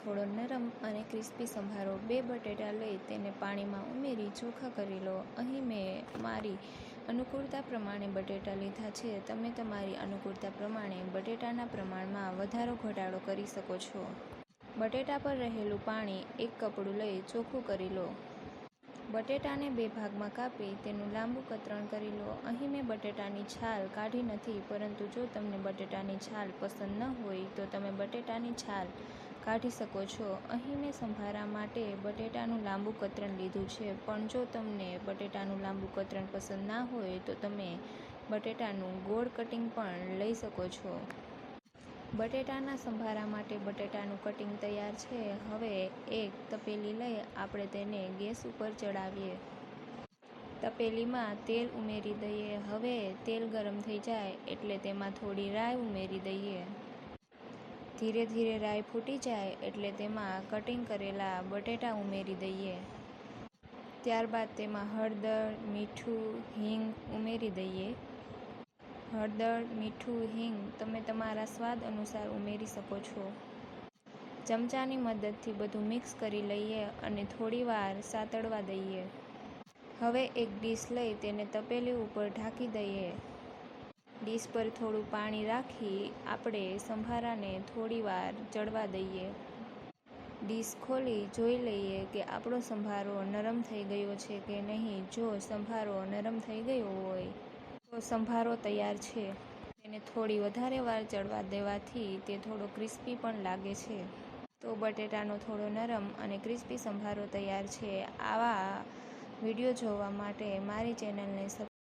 થોડો નરમ અને ક્રિસ્પી સંભારો. 2 બટેટા લઈ તેને પાણીમાં ઉમેરી ચોખ્ખા કરી લો. અહીં મેં મારી અનુકૂળતા પ્રમાણે બટેટા લીધા છે. તમે તમારી અનુકૂળતા પ્રમાણે બટેટાના પ્રમાણમાં વધારો ઘટાડો કરી શકો છો. બટેટા પર રહેલું પાણી એક કપડું લઈ ચોખ્ખું કરી લો. બટેટાને 2 ભાગમાં કાપી તેનું લાંબુ કતરણ કરી લો. અહીં મેં બટેટાની છાલ કાઢી નથી, પરંતુ જો તમને બટેટાની છાલ પસંદ ન હોય તો તમે બટેટાની છાલ કાઢી શકો છો. અહીં મેં સંભારા માટે બટેટાનું લાંબુ કતરણ લીધું છે, પણ જો તમને બટેટાનું લાંબુ કતરણ પસંદ ના હોય તો તમે બટેટાનું ગોળ કટિંગ પણ લઈ શકો છો. બટેટાના સંભારા માટે બટેટાનું કટિંગ તૈયાર છે. હવે એક તપેલી લઈ આપણે તેને ગેસ ઉપર ચડાવીએ. તપેલીમાં તેલ ઉમેરી દઈએ. હવે તેલ ગરમ થઈ જાય એટલે તેમાં થોડી રાઈ ઉમેરી દઈએ. ધીરે ધીરે રાઈ ફૂટી જાય એટલે તેમાં કટિંગ કરેલા બટેટા ઉમેરી દઈએ. ત્યારબાદ તેમાં હળદર, મીઠું, હિંગ ઉમેરી દઈએ. હળદર, મીઠું, હિંગ તમે તમારા સ્વાદ અનુસાર ઉમેરી શકો છો. ચમચાની મદદથી બધું મિક્સ કરી લઈએ અને થોડીવાર સાતળવા દઈએ. હવે એક ડીશ લઈ તેને તપેલી ઉપર ઢાંકી દઈએ. ડીશ પર થોડું પાણી રાખી આપણે સંભારાને થોડીવાર ચડવા દઈએ. ડીશ ખોલી જોઈ લઈએ કે આપણો સંભારો નરમ થઈ ગયો છે કે નહીં. જો સંભારો નરમ થઈ ગયો હોય તો સંભારો તૈયાર છે. તેને થોડી વધારે વાર ચડવા દેવાથી તે થોડો ક્રિસ્પી પણ લાગે છે. તો બટેટાનો થોડો નરમ અને ક્રિસ્પી સંભારો તૈયાર છે. આવા વિડીયો જોવા માટે મારી ચેનલને